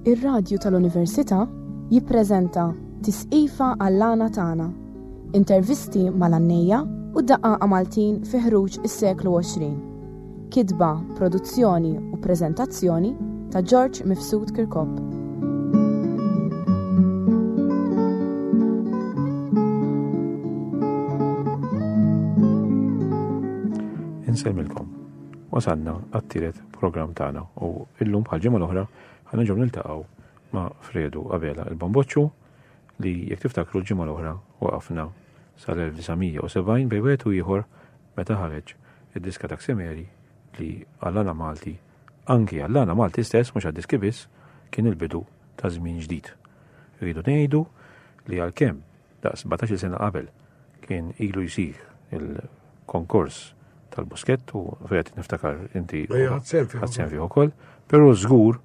Ir-radju tal-Università jippreżenta Tisqifa għall-għana tagħna. Intervisti mal-għannejja u daqqa Maltin fi ħruġ is-seklu 20. Kitba, produzzjoni u preżentazzjoni ta' George Mifsud Kirkop. Insemmilkom. Wasanna għat-tielet programm tagħna u illum bħal-ġimgħa l-oħra ħanġu niltaqgħu ma' Fredu Abela il-Bamboċċu li jekk tiftakru l-ġimgħa l-oħra waqafna sal-1970 bejn wieħed u ieħor meta ħareġ id-diska ta' Ksemeri li għall-għana Malti, anki għall-għana Malti stess mhux għad-diski biss, kien il-bidu ta' żmien ġdid. Rridu ngħidu li għalkemm da' 17 sena qabel kien ilu jsir il-konkors tal-buskett u fejt niftakar inti ħadsen fih ukoll, però żgur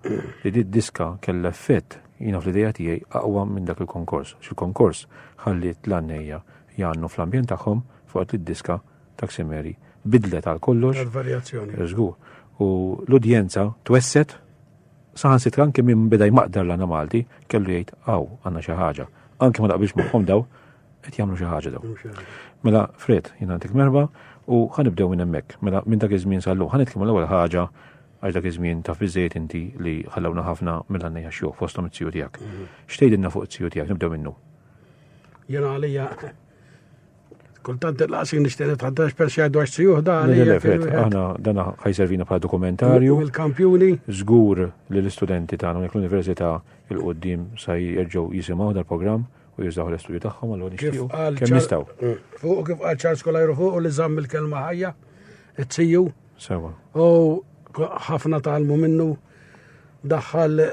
li di diska kellha effett jina fl-idea tiegħi aqwa minn dak il-konkors. Il-konkors ħallit l-għannejja jgħannu fl-ambjent tagħhom fuq id-diska ta' Ksemeri bidlet għal kollox. Varjazzjoni. Żgur. U l-udjenza twesset saħansitra anke minn beda jmaqdar l-għana Malti kellu jgħid għandna xi ħaġa. Anke ma daqbilx magħhom daw qed jagħmlu xi ħaġa daw. Mela Fred, jiena għandek merba u ħanibdew minn hemmhekk. Mela minn dak iż-żmien sallu ħanitkellmu l-ewwel ħaġa għax dak iż-żmien taf biżejjed inti li ħallewna ħafna mill-għannejja xjuħ fosthom it-tiju tiegħek. X'tgħidilna fuq it-tiju tiegħek nibdew minnu. Jiena għalija kultant il-qasi nixtieq tħaddax per xi għadu għax tjuħ da għalija. Aħna dana ħajservina bħala dokumentarju. Il-kampjuni. Żgur li l-istudenti tagħna jekk l-università il-qudiem sa jerġgħu jisimgħu dal-programm u jużaw l-istudju tagħhom allura nixtiequ kemm nistgħu. Fuq kif qal Charles Kolajru fuq u li żamm il-kelma ħajja it-tiju. Sewa. U ħafna talmu minnu daħħal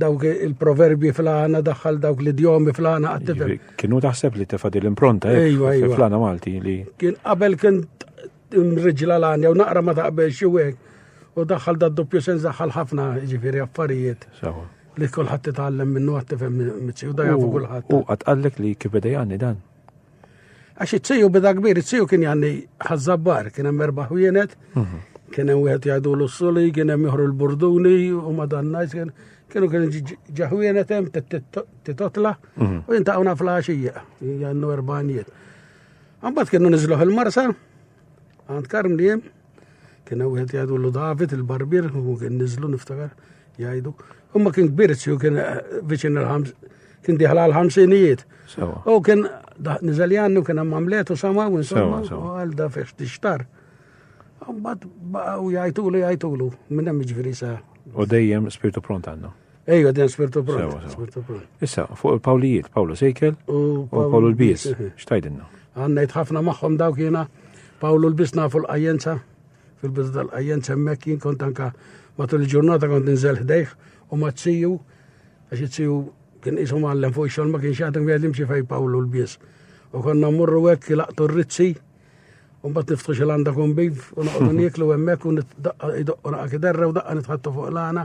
dawk il-proverbi fl-għana, daħħal dawk l-idjomi fl-għana għattifem. Kienu taħseb li tefad l-impronta fl-għana Malti li. Kien qabel kien mriġla l-għanja u naqra ma taqbel xiwek u daħħal da doppju sens daħħal ħafna ġifiri affarijiet. Sawa. Li kullħat titgħallem minnu għattifem mitzi u da jafu kullħat. U għatqallek li kif beda janni dan? Għax it-siju bida kbir, it-siju kien janni ħazzabbar, kien hemm erba' ħwienet, kien hemm wieħed jgħidu l-ussuli, kien hemm ieħor il-burduni u madannajs kienu ġaħwienet hemm titotla u jintaqgħuna fl-għaxija, jannu erbanijiet. Għambat kienu niżlu fil-marsa, għand Karmliem, kien hemm wieħed jgħidu l David il-Barbir, u kien niżlu niftakar jgħidu. Umma kien kbir it-siju kien viċin kien diħla l-ħamsinijiet. U kien niżaljan u kien hemm għamlet u sama u insomma u għalda fex tixtar. Mbagħad baqgħu jgħidulu minn hemm jiġifieri sa. U dejjem spiritu pront għandna. Ejja dejjem spiritu pront. Issa fuq il-Pawlijiet, Pawlu Sejkel u Pawlu l-Bies. X'tgħidilna? Għandna ħafna magħhom dawk jiena Pawlu l-Bies nafu l-qajjenza fil-biżda tal-qajjenza hemmhekk jien kont anke matul il-ġurnata kont ninżel ħdejh u ma tsiju għax it-tsiju kien isu mallem fuq ix-xogħol ma kienx jagħtem wieħed jimxi fejn Pawlu l-Bies. U konna mmurru hekk laqtu r-rizzi u mbagħad niftu xi-landa kumbif u noqogħdu nieklu hemmhekk u idoqqu naqa' kiderra u daqqa nitħattu fuq l-għana.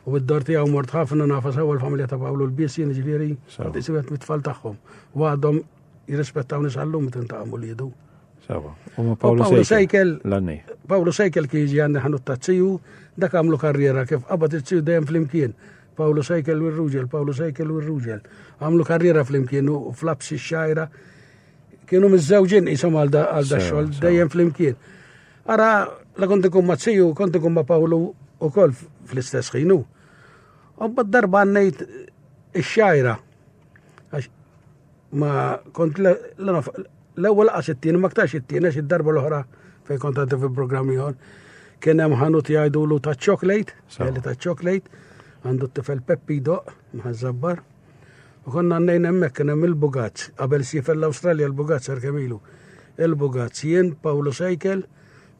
U bid-dor tiegħu mort ħafna nafa sewwa l-familja ta' Pawlu l-Bies jien ġifieri qed wieħed mit-tfal tagħhom. U għadhom jirrispettaw nisallum meta ntaqgħu liedu. Sawa. U Pawlu Sejkel l-għannej. Pawlu Sejkel kien jiġi għandi ħanut ta' tziju dak għamlu karriera kif qabad it-tziju dejjem flimkien. Pawlu Sejkel u r-ruġel, Pawlu Sejkel u r-ruġel. Għamlu karriera flimkien u flabsi x-xajra. Kienu miż-żewġin isom għal da xogħol dejjem flimkien. Ara la kont ikun ma' tziju, kont ikun ma' Pawlu ukoll fl-istess ħinu. U bad-darba għannejt ix-xajra. Ma kont l-ewwel qas it-tieni ma ktax it-tieni għax id-darba l-oħra fejn kont għaddi fil-programm ieħor. Kien hemm ħanut jgħidulu ta' chocolate, kelli ta' chocolate, għandu t-tifel Peppi doq, maħazzabbar. U konna għannejn hemmhekk kien hemm il-Bugazz, qabel sifel l-Awstralja l-Bugazz sar kemm ilu. Il-Bugazz jien Pawlu Sejkel,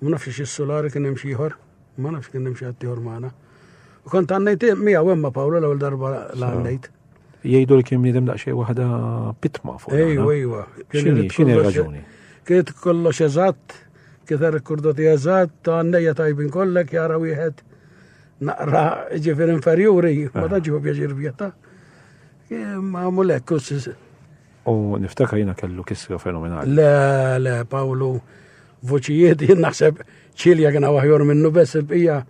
ma nafx is-Solari kien hemm xi ieħor, ma nafx kien hemm xi ħadd ieħor magħna. U kont għannejt miegħu hemm Pawlu l-ewwel darba l-għannejt. Jgħidu li kien bniedem daqsxejn waħda pitma fuq. Ejwa. X'inhi r-raġuni? Kien kollox eżatt, kien rekordoti eżatt, ta' għannejja tajbin kollek jara wieħed naqra ġifier inferjuri, ma daġġu pjaċir vjeta. Ma għamulek. U niftakar jiena kellu kisra fenomenali. Le, Pawlu, voċijiet jien naħseb ċilja kien aħjor minnu bess il-bqija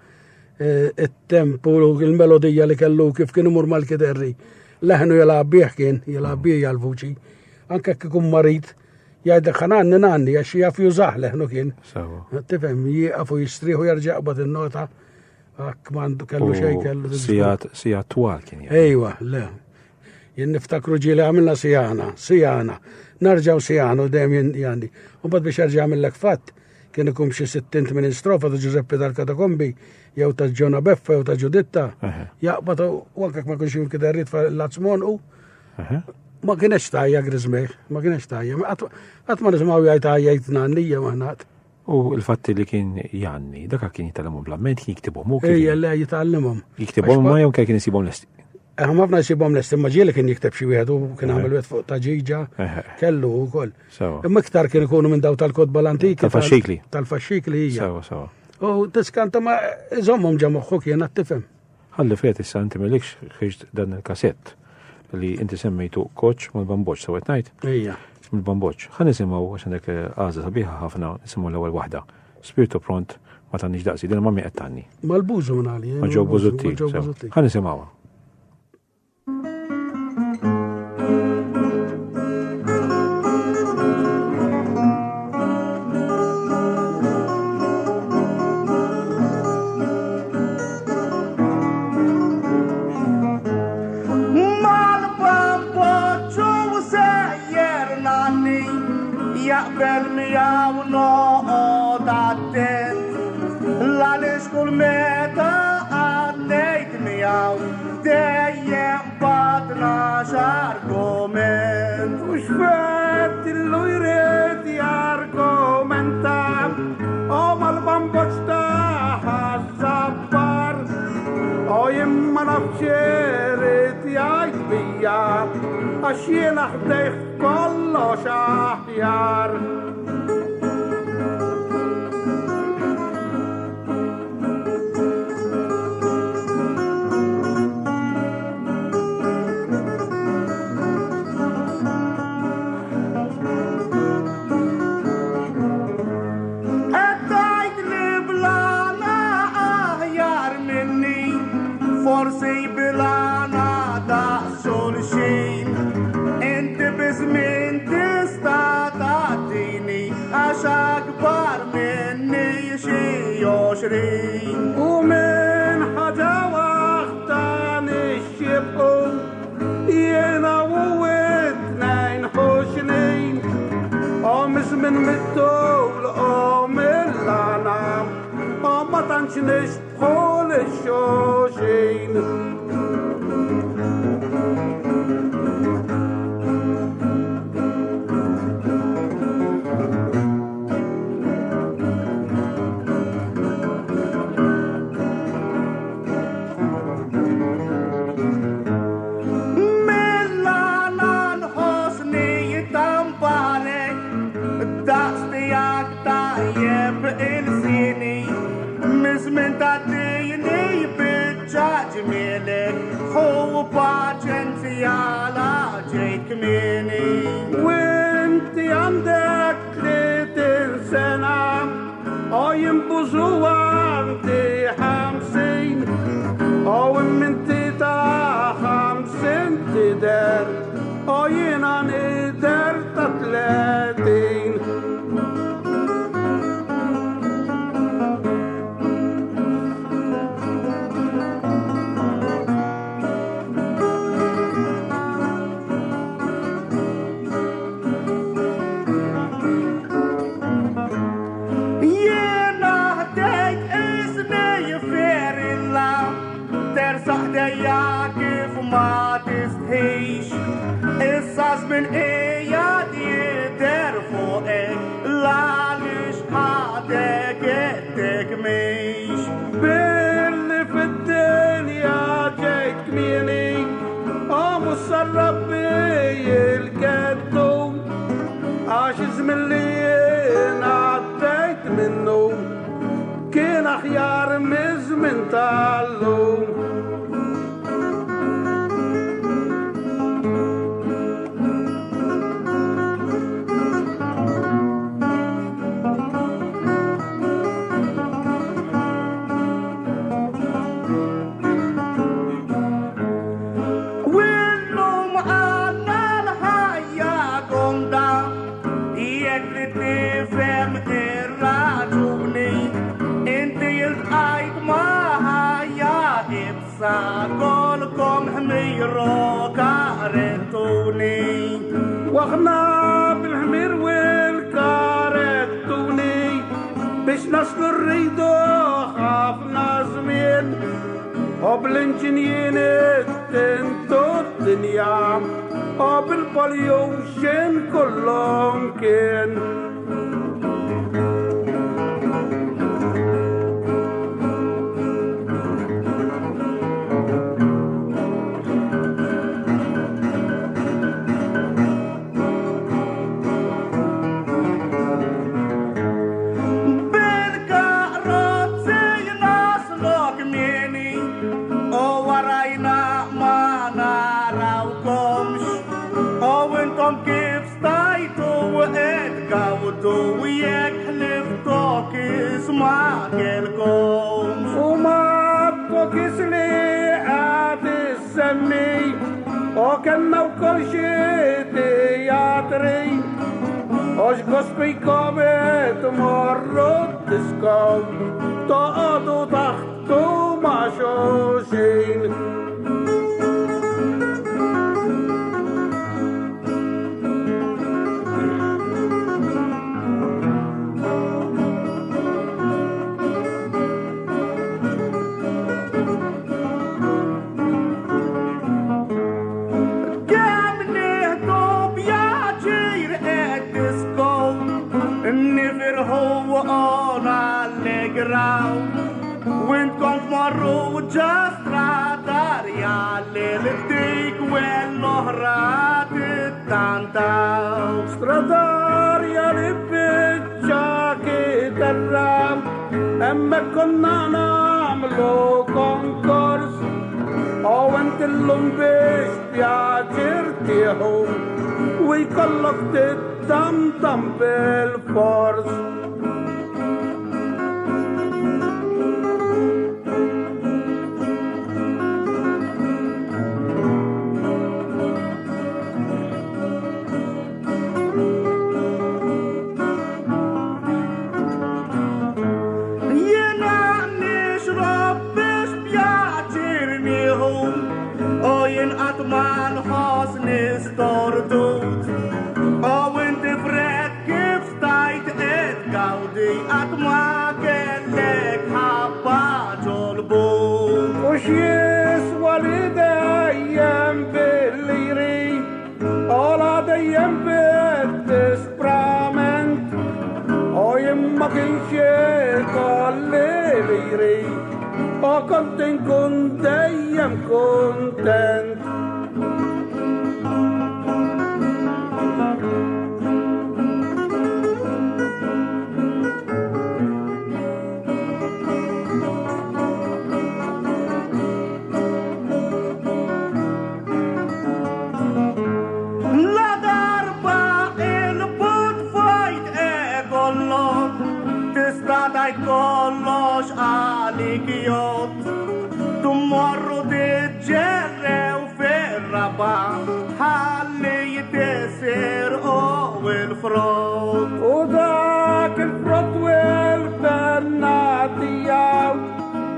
il-tempo u il-melodija li kellu kif kien imur mal-kiderri. Leħnu jilab bih kien, jilab bih jal-vuċi. Anke kikum marit, jgħidlek ħananni nanni, għax jaf jużaħ leħnu kien. Tifem, jgħafu jistriħu jarġaqbat il-nota, għak mandu kellu xej kellu. Sijat twal kien. Ejwa, le. Jien niftakru ġili għamilna sijana. Narġaw sijana u dem jandi. U bad biex jarġa għamillek fatt, kien ikum xie 60 strofa ta' Giuseppe dal-Katakombi, jew ta' Ġona Beffa, jew ta' Ġuditta. Jaqbata, u għankak ma kunx jim kiderrit fa' u ma kienex tajja grizmeħ, ma kienex tajja. Għat ma nismaw jgħajt tajja jtnannija maħnat. U il-fatti li kien janni, daka kien jitallumum blamment, kien jiktibom u kien. Ejja, le jitallumum. Jiktibom ma jew kien jisibom l-esti. Ħafna jisibom l-esti, ma ġieli kien jiktib xi wieħed u kien għamil wieħed fuq ta' ġiġa, kellu u koll. Imma iktar kien ikunu minn daw tal-kodba l-antika. Tal-faxxikli. Tal-faxxikli hija. U tiskanta ma iżommhom ġamoħħu kien għattifem. Ħalli fejt issa inti milikx ħiġt dan il-kasett li inti semmejtu koċ mal-bamboċ sawet najt. Ija. Mal-bamboċ. Ħan nisimaw għaxan dak għaza sabiħa ħafna nisimaw l-ewwel waħda. Spiritu pront ma tannix daqsi, dina ma mi qattanni. Mal-bużu minali. Ma ġo bużutti. Ħan nisimaw. Jaqbel miegħu noqgħod attent għaliex kull meta għaddejt miegħu dejjem badna x'argument. U x'fett illu jrid jargumenta u mal-bamboċ ta' żabbar u jimma nafx irid jgħid bija għax jiena ħdejh kollox aħjar. Għeddajt li blana aħjar minni, forsi bilana daqsul xin. Inti bizmin tista ta'tini għax akbar minni xi 20. U minn ħaġa waħda nixxibqu jiena u it-tnejn ħuxnin. U mizmin mit-tul u mill-lana u ma tantx nixbħu l-xoxin. Mizmin ta' dini bidġaġ milik u paċenzjala ġejt kmini. U inti għandek 30 sena u jimbużu għandi 50 u minti ta' 50 tider u jina nider ta' 30. Saħdejja kif ma tistħix issa żmien qiegħed jidher fuqek għaliex ħadek qedek mhix. Billi fid-dinja ġejt kmieni u mhux sarrabbi il-keddu għax iż-żmien li jien għaddejt minnu kien aħjar miż-żmien tal-lum. fem raġuni inti il-tqajt maħħajja ibsa kolkom ħmiro karettuni waħna bil-ħmir wil-karettuni biex naslu rridu ħafna żmien u bl-inġinjien tintu d-dinja u bil-pollution kollhom kien. وكنا وكل شيء تياتري وش قصبي كومت مرد تسكو تقعدوا تحتوا معشوشين وانتكم تمروا جستراتاريا للديك والنهرات التانتاو ستراتاريا لبتشاكي ترام اما كنا نعملوا كونكورس او انت اللهم بيش بيعجرتيهم ويكلك تتمتم بالفرس كنت دايم كونتنت وذاك الفرط والبناتية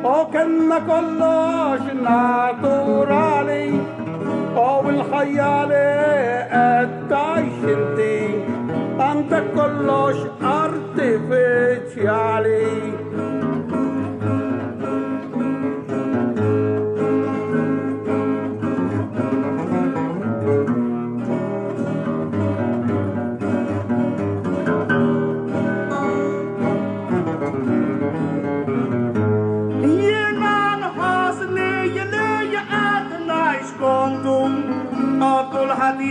وكنا كلش ناتورالي والخيالي التايشنتي أنت كلش ارتفيتشالي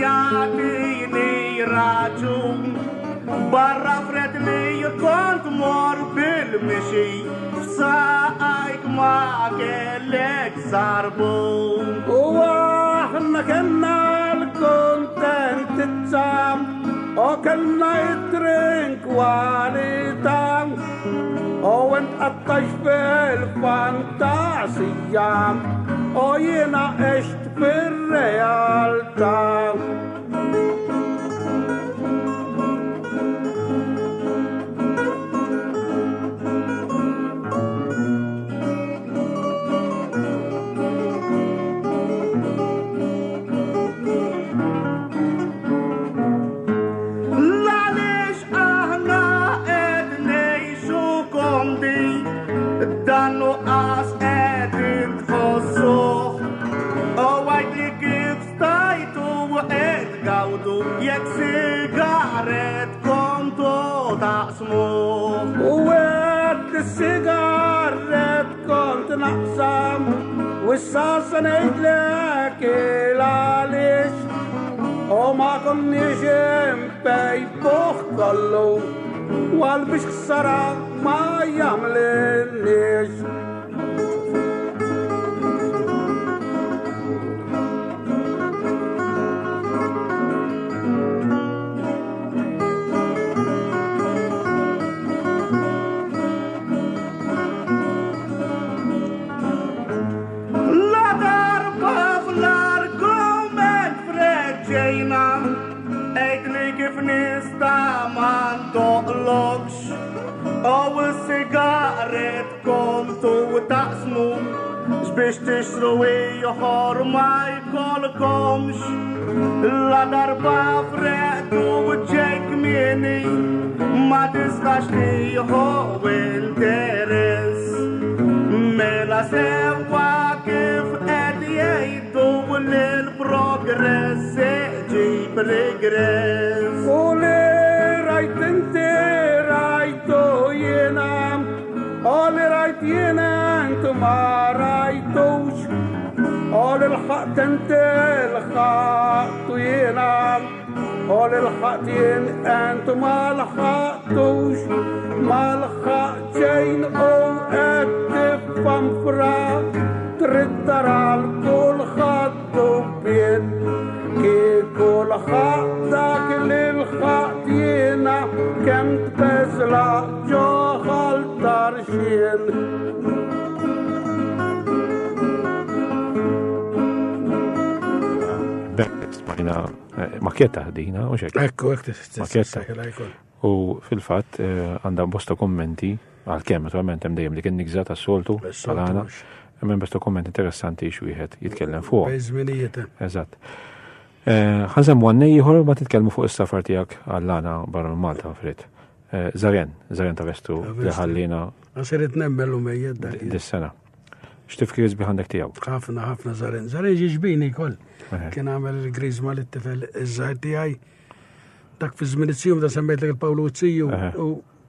يعطيني راجوم برا فرد لي كنت مر بالمشي سايق ما قالك صاربون واحنا كنا الكونتنت تسام وكنا يترنك والدام وانت قطش بالفانتاسيا وينا اشت بالريالتام ووقت السيجارات كنت نقسم والصلصة نقلك العليش وما كنيش مباي بوخ كله والبش خسارة ما يعملنيش أو السيجارة كنتوا تقسموا باش تشتروا يحور ما يكلكمش لا ضربة فرقتوا وتجيك مني ما تسقاش لي هو الدرس ملا سوا كيف أديتوا للبروجرس جيب ريجرس قولي رايت انت رايتو ينام قولي رايت ينام انت ما رايتوش قولي الحق انت الحق ينام قولي الحق انت ما لحقتوش ما لحقتين او اتفهم فرا تردر على كل خط وبين كي كل خطك للخطينا كم تسلع جو خلطرشين سمعنا ماكيتا دينا وشك اكو ماكيتا وفي-l-fatt għandha bosta kommenti għal-kemm naturalment hemm dejjem dik in-nigża tas-soltu tal-għana hemm bosta kommenti interessanti x'wieħed jitkellem fuq. Bejżminijiet. Eżatt. Ħanżemmu għannej ieħor ma titkellmu fuq is-safar tiegħek għall-għana barra minn Malta Frid. Żarjen ta' Vestu li ħallina. Għasiret nemmel mejjed dak. Dis-sena. X'tifkir sbieħ għandek tiegħu? ħafna Żarjen. Żarjen jiġbini wkoll. Kien għamel il-griżma l-tifel iż-żgħir tiegħi. Dak fi żmien it-sijum da semmejtlek il-Pawlu Tziju u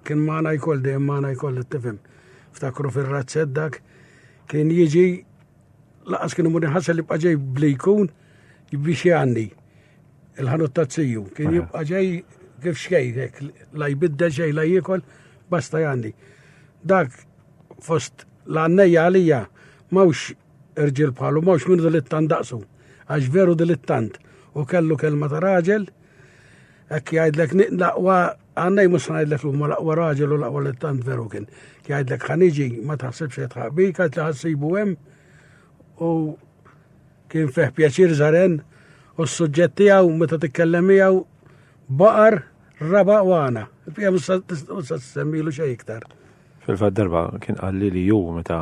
kien magħna jkoll dejjem magħna jkoll it-tifhem. Ftakru fir-razzett dak kien jiġi laqas kienu mur inħassel li bqa' ġej blikun biex jgħanni il-ħanut ta' Tziju. Kien jibqa' ġej kif xkej hekk la jbiddel xejn la jiekol basta jgħanni. Dak fost l-għannejja għalija mawx irġiel bħalu mawx minnu dilettant daqsu għax veru dilettant u kellu kelma ta' raġel Ek jgħidlek laqwa għannej mus ngħidlek l-huma laqwa raġel u laqwa l-tant veru kien. Jgħidlek ħaniġi ma taħsibx qed ħabik għad li ħassibu hemm u kien fih pjaċir Żaren u s-suġġett tiegħu meta titkellem miegħu baqar raba' u għana. Fija musa tissemmilu xejn iktar. Fil-fatt darba kien qalli li ju meta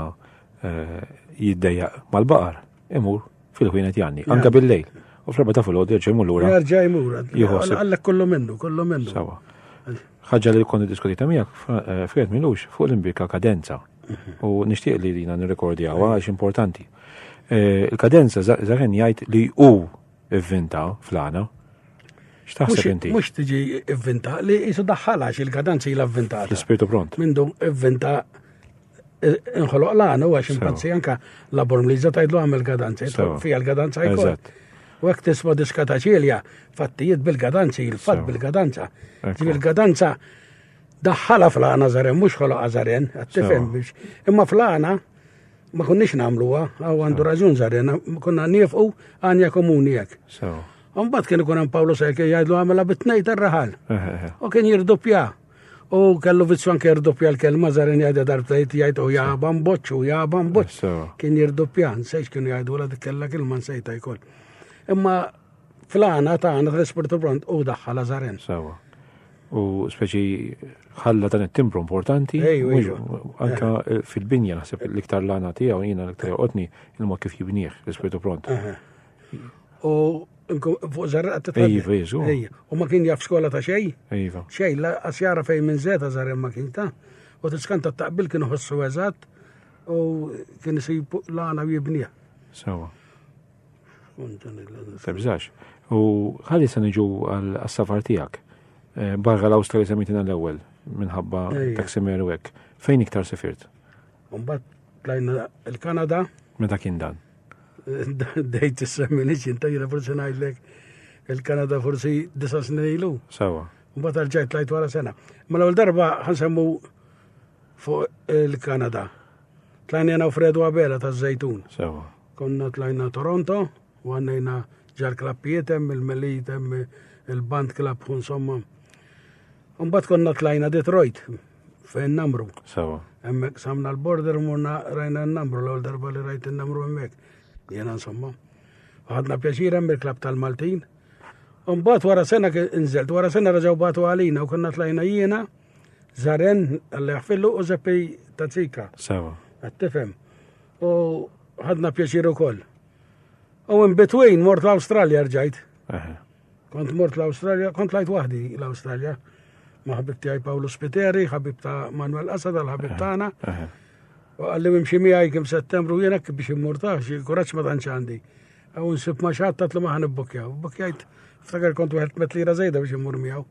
jiddejjaq mal-baqar imur fil-ħwienet janni, anke bil-lejl. U fl-4 ta' filgħodu jerġa' jmur lura. Jerġa' jmur. Għallek kollu minnu. Sawa. Ħaġa li kont diskutita miegħek Fred Milux fuq l-imbika kadenza. U nixtieq li lina nirrekordjawha għax importanti. Il-kadenza Żarjen jgħid li hu ivvinta fl-għana. X'taħseb inti? Mhux tiġi ivvinta li qisu daħħalha għax il-kadenza ilha ivvintata. L-ispirtu pront. Mindu ivvinta inħoloq l-għana u għax impanzi anka l-Bormliża tgħidlu għamel kadenza. Fija l-kadenza jkoll. U għek tisma diskata ċilja, fattijiet bil-gadanzi, il-fat bil-gadanza. Bil-gadanza daħħala fl-għana Żarjen, mux ħoloqa Żarjen, għattifem biex. Imma fl-għana ma kunnix namluwa, għaw għandu raġun Żarjen, kunna nifqu għanja komuni jek. Umbat kien ikun Pawlu Sekki jgħidlu għamela bit-tnejn tar-raħal. U kien jirdoppja. U kellu vitsu anke jirdoppja l-kelma Żarjen jgħidha darbtajt jgħid u jaban boċ. Kien jirdoppja, nsejx kienu jgħidu la dikella kelma nsejta jkoll. Imma fl-għana ta' għana trasportu pront u daħħala Żarjen. Sawa. U speċi ħalla dan it-timbru importanti. Anka fil-binja naħseb l-iktar l-għana tiegħu jiena l-iktar joqgħodni il-mod kif jibnieh l-ispirtu pront. U fuq Żarjen qed u ma kien jaf skola ta' xejn. Xejn laqas jara fejn minn żeta Żarjen ma kien ta'. U tiskanta taqbil kienu ħossu eżatt u kien isib l-għana jibnieh. Sawa. Tebżax. U ħalli se niġu għal-safar tiegħek. Barra l-Awstralja semmitina l-ewwel. minħabba taksimeru hekk. Fejn iktar sefirt? Mbagħad tlajna il-Kanada. Meta kien dan? Dejt is-semminix inta jiena forsi ngħidlek il-Kanada forsi 9 snin ilu. Sewa. Mbagħad rġajt tlajt wara sena. Ma l-ewwel darba ħansemmu fuq il-Kanada. Tlajna jena u Fredu Abela taż-Żejtun. Sewa. Konna tlajna Toronto, u għannejna ġar klappijiet hemm il-Melit hemm il-Band Club insomma. Mbagħad konna tlajna Detroit fejn Namru. Sewa. Hemmhekk samna l-border murna rajna n-Namru l-ewwel darba li rajt in-Namru hemmhekk. Jiena insomma. Ħadna pjaċir hemm il-Klabb tal-Maltin. Mbagħad wara sena inżelt, wara sena raġgħu batu għalina u konna tlajna jiena Zaren Alla jaħfillu u Zeppej Tazzika. Sewa. Għattifem. U ħadna pjaċir ukoll. U in between mort l-Awstralja rġajt. Kont mort l-Awstralja, kont lajt waħdi l-Awstralja. Ma ħabib tiegħi Pawlu Spiteri, ħabib ta' Manuel Asad, l-ħabib tagħna. U għalli imxi miegħi kim Settembru jiena biex immurtax, il-kuraġġ ma tantx għandi. Għaw nsib ma xatt tatlu ma ħanibbukjaw. Bukkjajt, ftakar kont wieħed metlira żejda biex immur miegħu.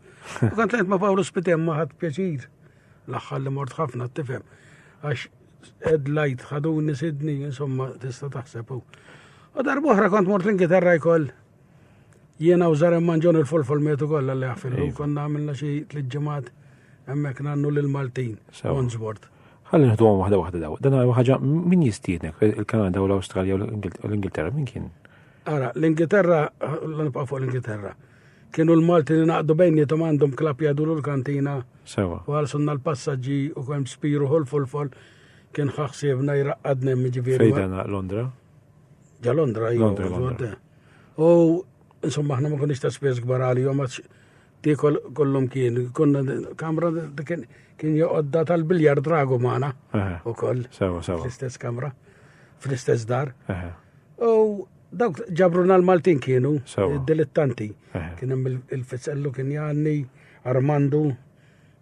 U kont lejt ma' Pawlu Spiteri ma ħadd pjaċir. L-aħħar li mort ħafna tifhem. Għax ed-lajt ħaduni Sidni, insomma tista' taħseb. U darbohra kont mort l-Ingilterra jkoll. Jiena u Zaren manġon il-fulfol metu kollha li jaħfillu. Konna għamilna xi 3 ġimgħat hemmhekk nannu lil-Maltin, Wandsworth. Ħalli nħduhom waħda daw. Dan ħaġa min jistiednek il-Kanada u l-Awstralja u l-Ingilterra min kien? Ara, l-Ingilterra, l-nibqa' fuq l-Ingilterra. Kienu l-Malti li naqdu bejnietom għandhom klabb jgħidu l-kantina. Sewa. U għalsunna l-passaġġi u kemm spiru l-fulfol kien ħaħsibna jraqqadna ġifieri. Fejdana Londra? Ġa Londra, Londra. U insomma aħna ma konniex ta' spes kbar għalihom għax tie kollhom konna kamra kien joqodda tal-biljard dragu magħna ukoll. Sewa. Fl-istess kamra, fl-istess dar. U dawk ġabruna l-Maltin kienu dilettanti. Kien hemm il-Fizzellu kien Janni, Armandu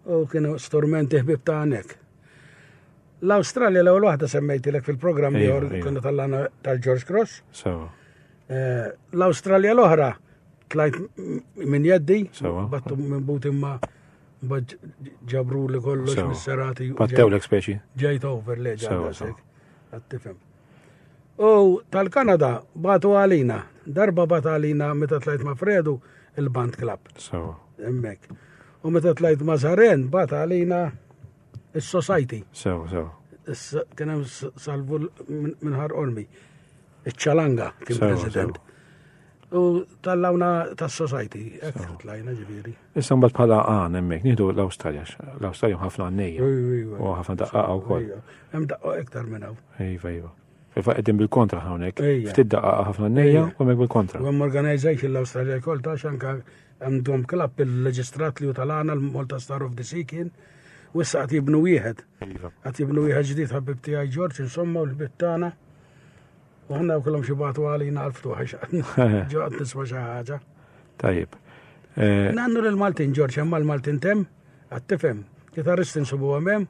u kienu stormenti ħbib ta' hawnhekk. L-Awstralja l-ewwel waħda semmejtilek fil-programm ieħor kienu tal-lana tal-George Cross. Sewa. L-Awstralja l-oħra tlajt minn jeddi, battu minn buti ma ġabru li kollox mis-serati. Battew l-ekspeċi? Ġejt over le ġabasek. Għattifem. U tal-Kanada batu għalina, darba batu għalina meta tlajt ma' Fredu il-Band Club. Emmek. U meta tlajt ma' Zaren batu għalina il-Society. Kienem salvu minnħar Ormi. Iċ-Ċalanga kien president. U tal-lawna tas-Society, ekk tlajna ġifieri. Issa mbagħad bħala għan hemmhekk nieħdu l-Awstralja. L-Awstralja ħafna għannejja. U ħafna daqqaqa wkoll. Hemm daqqa iktar minn hawn. Iva. Qegħdin bil-kontra hawnhekk. Ftit daqqaqa ħafna għannejja u hemmhekk bil-kontra. U hemm organization l-Awstralja jkoll ta' xanka għandhom klabb il-reġistrat li tal-għana l-Malta Star of the Sea kien. U issa qed jibnu wieħed. Qed jibnu wieħed ġdid ħabib tiegħi George insomma u l-bit tagħna. U ħanna u kollom xibatu għalina għal-ftuħa ġoqt nisma xaħġa. Tajib. Nannu l-Maltin, George, jemma l-Maltin tem, għattifem, kitarristin subu għamem,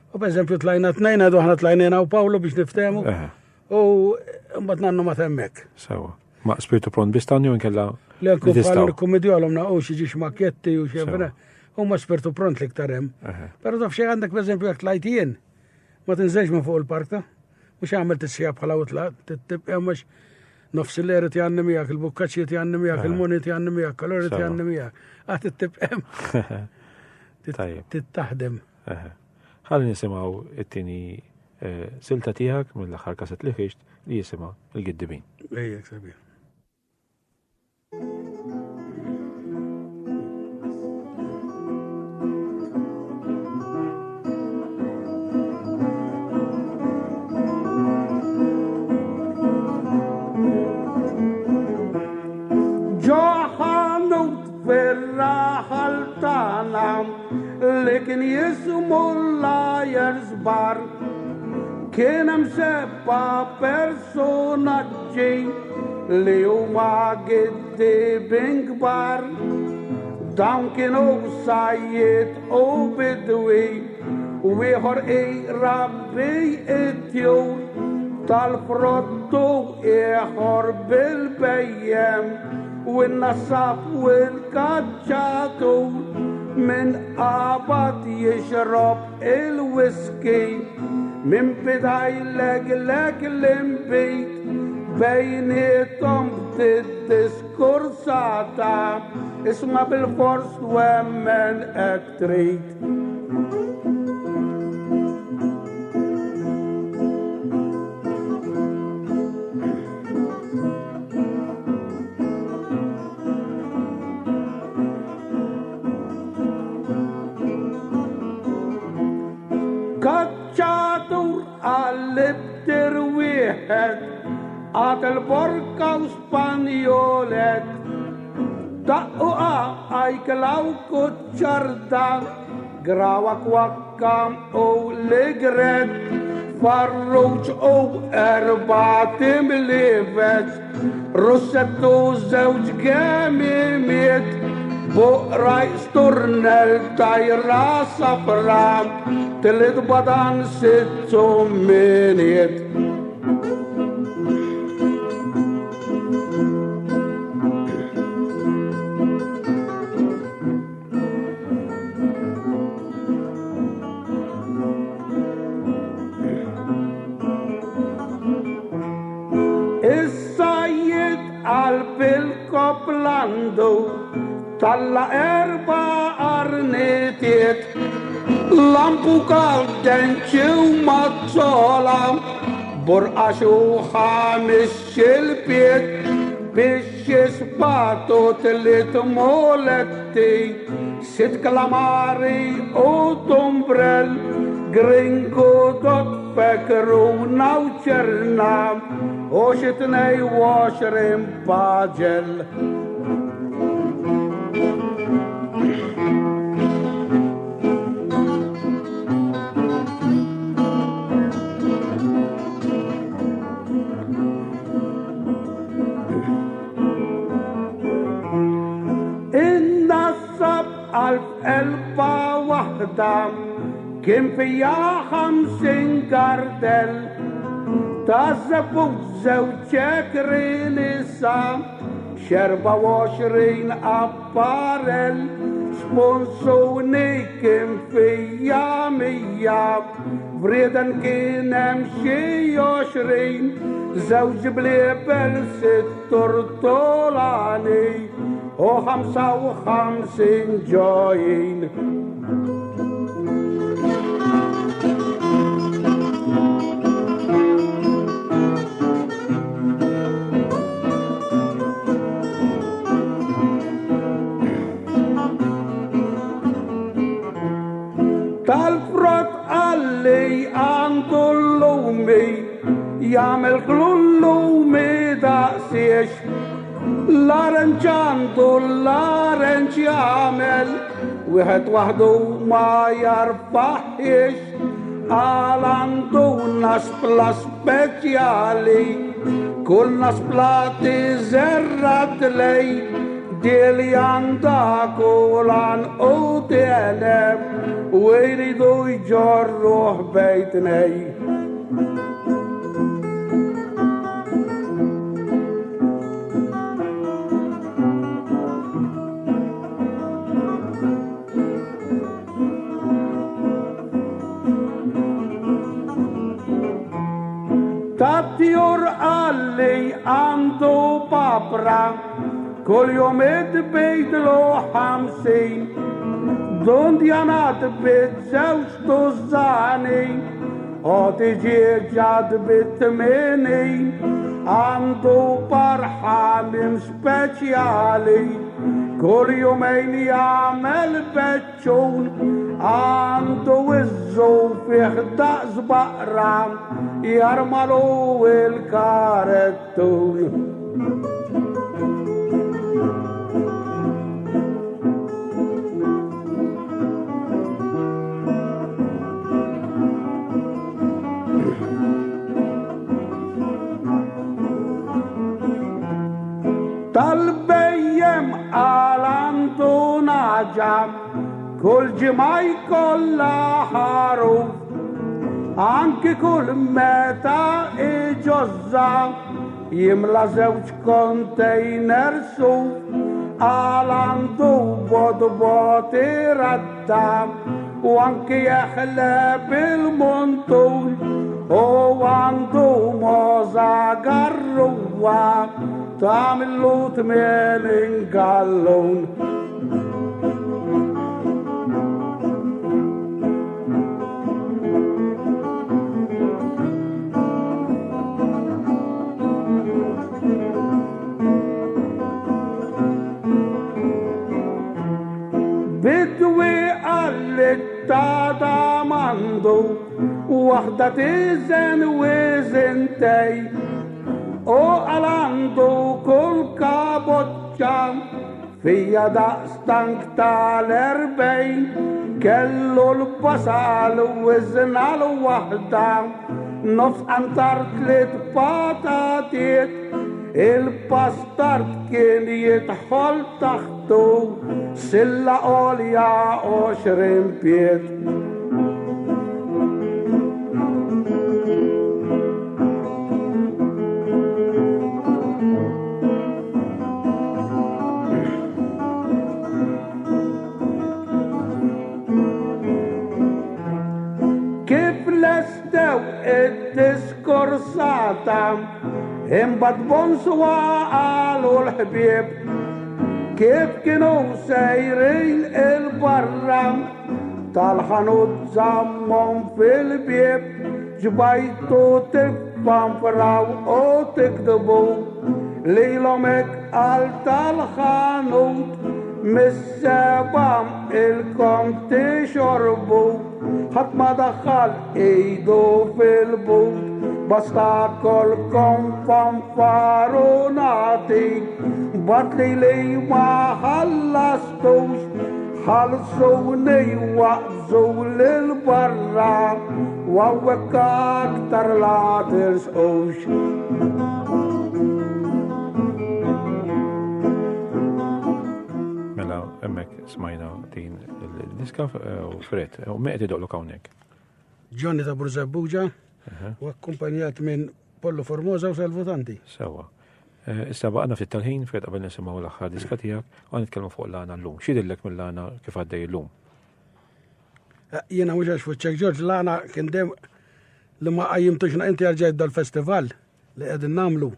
u per eżempju tlajna t-nejna, ħana tlajnina u Pawlu biex niftemu, u mbat nannu ma temmek. Sawa. Ma spiritu pron bistanju nkella? L-għalku bħal-komedju għalom u xieġiġ makjetti u xieġbena, u ma spiritu pron li ktarem. Pero taf xie għandek per eżempju għak tlajtijien, ma tinżeġ ma fuq il-parkta. Mux għamil t-sijab bħala utla, t-tibqa mux nofs l-eri t-janni mijak, il-bukkaċi t-janni mijak, il-muni t-janni mijak, kalori t-janni mijak. Għat t-tibqa t-taħdem. Għalli nisimaw it-tini silta tijak mill-axar kaset li ħixt li jisima il-giddibin. Ejjek sabi. Lekin jismu l-lajers bar kienem sebba personaġġi li huma giddibin kbar. Dawn kienu sajjiet u bidwi u ieħor rabbi it-tjur tal-frottu ieħor bil-bejjem u n-nasab u l-kaċċatur من قبض يشرب الويسكي من بداية لك البيت بيناتهم الديسكورساتا اسمها بالفرس ومن اكتريت كاتشاتور اللي بترويحك عط البركة وسبانيولت دقوا ايك لو كتشردا قراوك وكام او لقرد فروج او اربعة مليفت رستو زوج قاميميت بقراي ستورنال تايرا صفرام تلت بدان ستو منيت السيد البلكوبلاندو طلع 4 أرنيتيت لامبو كالدنشو ماتشولا برقشو 5 البيت بشيس باتو تلت مولتي 6 كلاماري او تومبرل جرينجو دوت فكرونا وشرنا وشتني واشرم باجل ألف وحدة كم فيها 50 كارتل تزبط زوجك رينيسا 24 أبارل سبونسوني كم فيها 100 فريدن كنم 20 زوج بليبل 6 طولاني و55 جايين تالفرط اللي عنده اللومي يعمل كلومي داسيش لارنجاندو لارنج يعمل واحد وحده ما يربحش علاندو ناس بلا سبيشالي كل ناس بلاتي زرت لي ديلي عندها كولان او ديلم ويريدو يجروح بيتني تاتيور اللي عنده بابرا كل يوم بيت له 50 دون ديانات بيت زوجته الزاني وتجي جاد بيت 80 عنده برحام سبيشالي كل يومين يعمل بتشون عنده وزو في 11 بقرة يرملوا الكارتون طلبيم علامتو نعجم كل جمعي كلها حروف عنك كل متى اجزا يملا زوج كونتينر صوف għalandu bod raddam u anki jaħleb il-montul u għandu moza garruwa tamillu tmelin gallun. Bidwi għallit ta' mandu waħda tizen wizintej u għalandu kull kaboċċa fija daqstank tal-erbejn kellu l-basal wizna l-wahda nofs antar 3 patatiet il-bastard kien jitħol taħtu silla olja 20 piet. Kif lestew id-diskorsata imbad bonsu għalu l-ħbib kif kienu sejrin il-barra tal-ħanut zammon fil-bib ġbajtu tiffanfraw u tikdbu li l-omek għal tal-ħanut mis-sebam il-kom tixorbu ħatma daħħal idu fil-but basta kolkom fanfarunati batli li ma ħallastux ħalsuni waqżu lil-barra wawwek aktar la tirsqux. Mela, emmek smajna din il-diska u Fred, u meqti doqlu kawnek? Johnny ta' Burzabbuġa u akkumpanjat minn Pollo Formosa u Salvotanti. Sewa. Issa baqna fit tal-ħin, Fred qabel nisimaw l-axħar diska tijak, għan nitkellmu fuq l-għana l-lum. Xidillek mill-għana kif għaddej l-lum? Jena uġax fuċċek Ġorġ, l-għana kien dem li ma għajimtuxna inti għarġajt dal-festival li għedin namlu.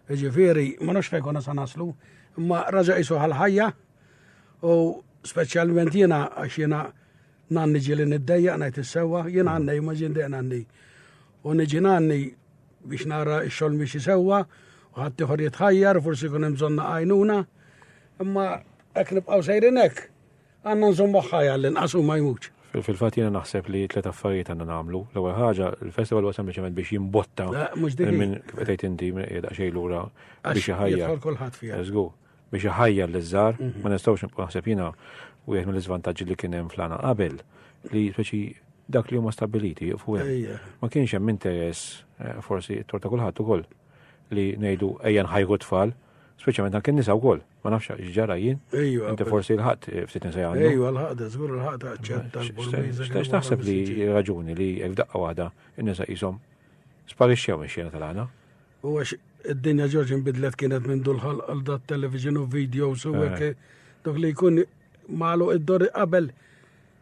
Ġifiri, ma nux fejkona sa naslu, ma raġa jisu ħal-ħajja u specialment jena għax jena nanni ġili niddejja għanajt il-sewa, jena għannej ma ġindej għanni. U niġi nanni biex nara il-xol biex jisewa, u ħatti ħor jitħajjar, forsi kun imżonna għajnuna, imma ek nibqaw sejrinek, għanna nżommu ħajja l-inqasu ma jmuċ. Fil-fat jena naħseb li 3 affarijiet għanna namlu. L-ewwel ħaġa, il-festival huwa sempliċement biex jimbotta minn kif qed inti minn qiegħda xejn lura biex iħajjar. Jidħol kulħadd fiha. Żgur, biex iħajjar l-żar, ma nistgħux nibqgħu naħseb jiena wieħed mill-iżvantaġġi li kien hemm fl-għana qabel li speċi dak li huma stabiliti fuq hemm. Ma kienx hemm interess forsi torta kulħadd ukoll li ngħidu ejja nħajru tfal, speċjalment anke nisa wkoll. Ma nafx ġara jien. Inti forsi l-ħadd ftit nisa għandu. Ejju l-ħadd, żgur l-ħadd ċetta l-Burmese. X'taħseb li raġuni li f'daqqa waħda in-nisa qishom sparixxew mix-xena tal-għana? U għax id-dinja Ġorġ inbidlet kienet minn dulħal għal dat television u videos u hekk dak li jkun malu id-dor qabel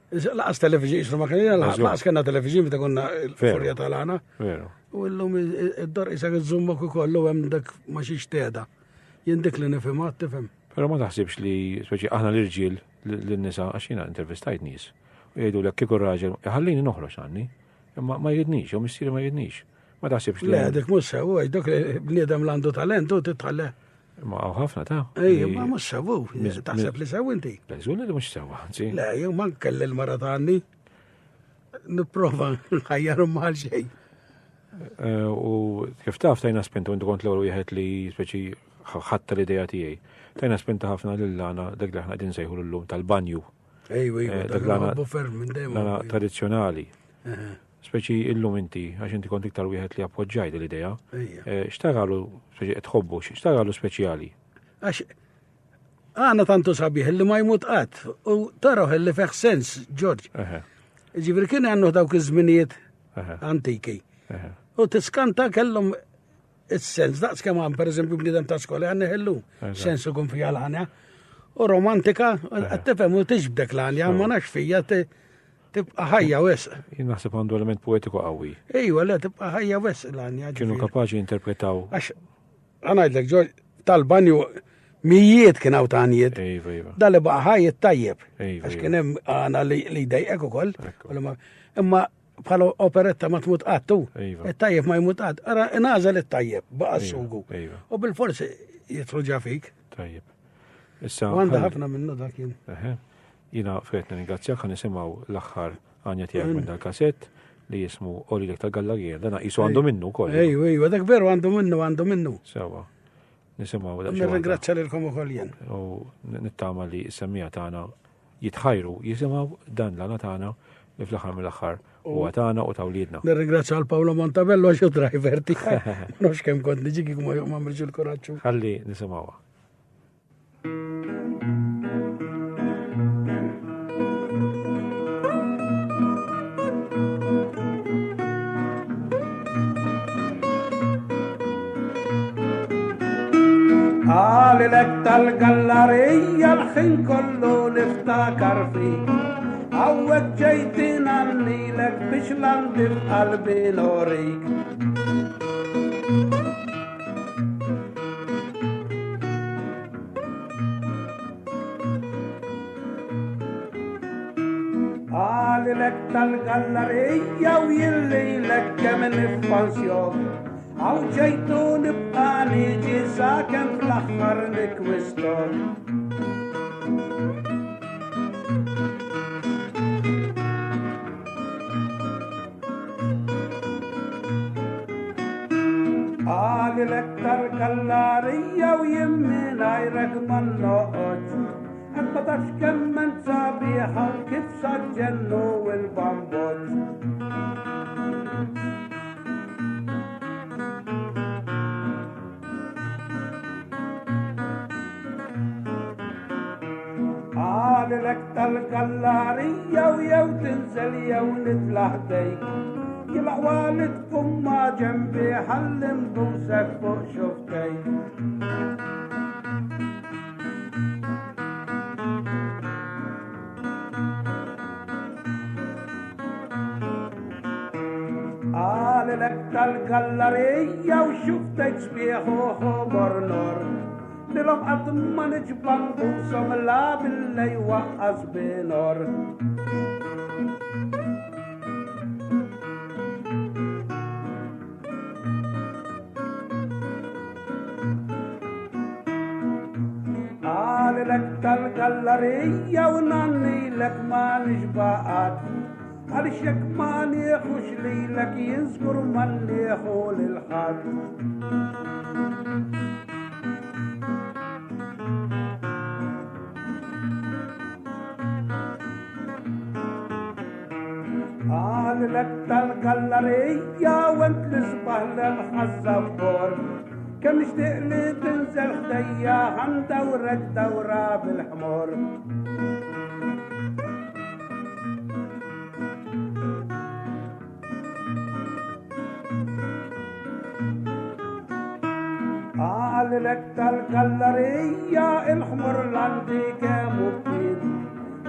laqas television isru ma kien laqas kellna television meta konna l-furja tal-għana. U llum id-dor isak iżummok ukoll hemm dak ma xiex teda. Jien dik li nifhimha tifhem. Però ma taħsibx li speċi aħna l-irġiel lin-nisa għax jiena intervistajt nies u jgħidulek kieku raġel ħallini noħroġ għanni, imma ma jridnix, jew missieri ma jridnix. Ma taħsibx li. Le, dik mhux sewu, dak bniedem l għandu talent u titħalleh. Ma hawn ħafna ta'. Ejja, ma mhux sewu, taħseb li sew inti. Le, żgur li mhux sewwa, anzi. Le, jew ma nkelli l-mara tagħni. Nipprova nħajjarhom mal xejn. U kif taf tajna spintu intu kont l-ewwel wieħed li speċi ħatta l-idea tiegħi. Tajna spinta ħafna lil-għana dak li aħna qegħdin nsejħu llum tal-banju. Ejwa, dak l-għana tradizzjonali. Speċi illum inti, għax inti kont iktar wieħed li appoġġajt l-idea. X'taralu speċi tħobbu, x'taralu speċjali? Għax għana tantu sabiħ li ma jmut qatt u taraw li feħ sens, Ġorġ. Ġifri kien għannu dawk iż-żminijiet antiki. U tiskanta kellhom is-sens, daqs kemm hemm pereżempju bniedem ta' skola għandna ħellu sens ikun fiha l-ħana. romantika, għattefem u tiġbdek l-għanja, ma nax fija tibqa ħajja wes. Jien naħseb għandu element poetiku qawwi. Ejwa, le, tibqa ħajja wes l-għanja. Kienu kapaċi interpretaw. Għax, għanajdlek, ġor, tal-banju mijiet kien għaw tanijiet. Dali baqa ħajjiet tajjeb. Għax kienem għana li dajqek u koll. Imma bħala operetta ma tmut għattu. Il-tajjeb ma jmut għatt. Ara, nażal il-tajjeb, baqa s-sugu. U bil-forsi jitruġa fik. Tajjeb. Għanda ħafna minnu dak jien. Jina fretna ringrazzjak għan nisimaw l-axħar għanja tijak minn dal-kaset li jismu Oli lek tal-Gallagier. Dana jisu għandu minnu koll. Ejju, dak veru għandu minnu. Sawa. Nisimaw. Nirringrazzja l-kom u koll jien. U nittama li s-semmija tagħna jitħajru, jisimaw dan l-għana tagħna li fl-axħar mill-axħar u għatana u tawlidna. Nirringrazzja għal Paolo Montabello għaxu driver tijaj. Nox kem kont niġiki kum ma mriġu l-koraċu. Għalli nisimawa. Għalilek tal-gallarija l-ħin kollu niftakar fik. Għawek ġejtin għannilek biex l-għandi f'qalbi norik. Għalilek tal-gallarija u jillilek kemm nifansjok. Għaw ġejtu nibqa niġi sakem fl-axħar nikwistok. Għalilek tal-gallarija u jimmin għajrek man noqoġ. Imma tafx kemmen sabiħa kif saġġennu il-bamboġ. Għalilek tal-gallarija u jew tinżel jew nitlaħdejk. Jilaqwalitkum ma ġembi ħallim busek fuq xuftejk. Għalilek tal-gallarija u xuftejk sbieħu ħomor. Nilom għadma nġban busom la billej waqqas binor. Għalilek tal-gallarija u nannilek ma nġbaqat. Għalix jek ma nieħux lilek jinżgur ma nieħu lil-ħadd. Għalilek tal-gallarija u ent l-isbaħ l-ħazzabor. Kem nixtieq li tinżel ħdejja ħandawrek dawra bil-ħmor. Għalilek tal-gallarija il-ħmor l-għandi kemu b'id.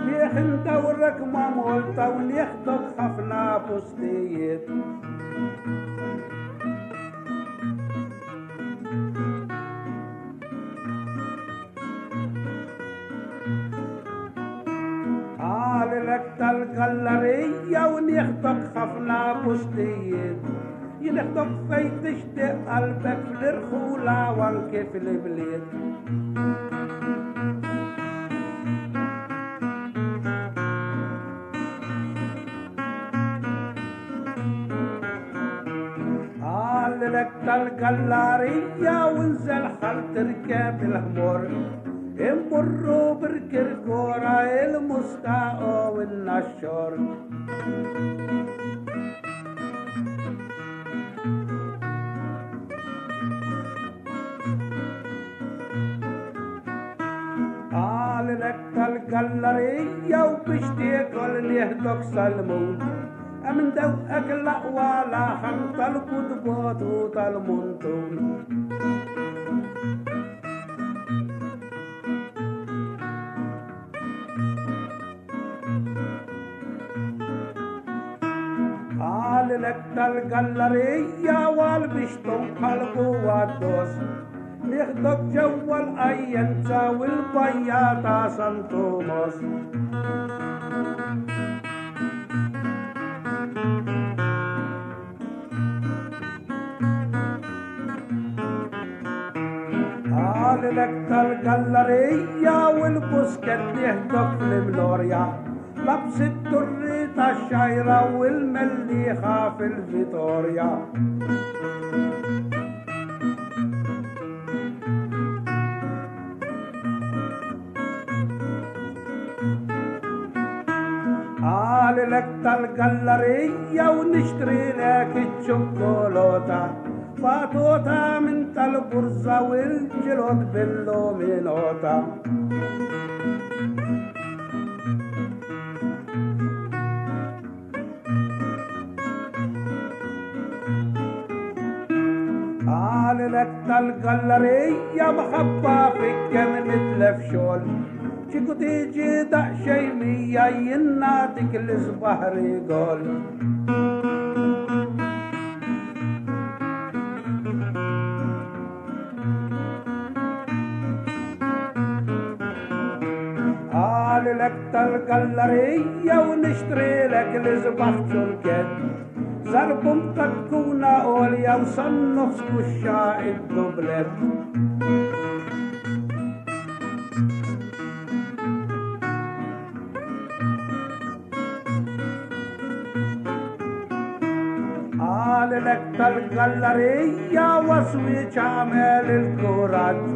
Lieħ indawrek ma' Malta u nieħdok ħafna postijiet. Għalilek tal-gallarija u nieħdok ħafna postijiet. Jinieħdok fejn tixtieq qalbek fl-irħula u anke fil-bliet. Għalilek tal-gallarija u nżel ħal tirkeb il-ħmor. Immurru bir-Kirkora il-Musta u n-Naxxor. Għalilek tal-gallarija u biex tiekol nieħdok salmun. Min dawqek l-aqwa laħam tal-kudbot u tal-muntun. Għalilek tal-gallerija wal biex tonqalbu għaddos Nieħdok ġewwa l-qajjenza u l-bajja ta' San Tomos Għalilek tal-gallerija u l-busket nieħdok fl-Imlorja Labs it-turri ta' xajra u l-melliħa fil-Vitorja Għalilek tal-gallerija u nishtrilek iċ-ċokkolata Fatota minn tal-burza u l-ġilot bil-luminota Għalilek tal-gallerija maħabba fikkem nitlef xol ċiku tiġi daqxej mija jinnatik l-isbahri gol Għalilek tal-gallerija u nishtrilek l-isbaħ ċulket Zarbum takkuna olja u sannofs kuxa id-dublet Għalilek tal-gallerija waswi ċamel il-kuraġġ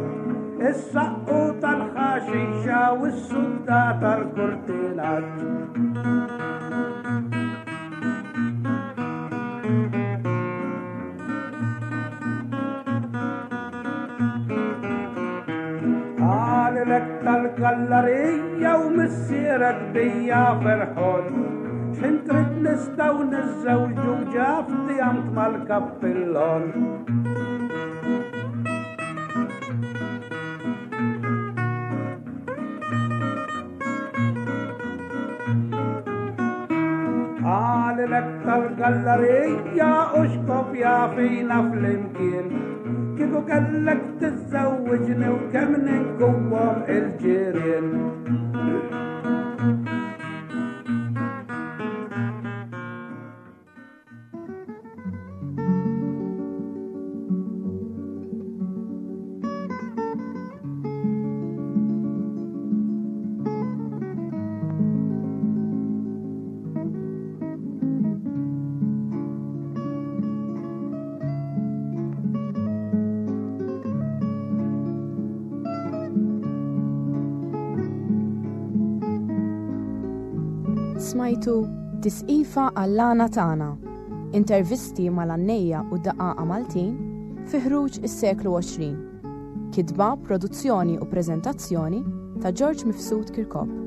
Is-saqqu tal-ħaxixa u s-sudda tal-kurtinaġġ Għalilek tal-gallerija u missierek bija ferħon Xin trid nistaw nizzewġu ġafti għamt mal-kappillon Għalilek tal-gallerija u xkopja fina fl-imkien Kiku kellek tizzewġni u kemm ninkubhom il-ġirien Smajtu Tisqifa għall-Lana Tana, intervisti mal-Annejja u d-Daqqa Maltin fi ħruġ is-seklu 20. Kitba, produzzjoni u preżentazzjoni ta' George Mifsud Kirkop.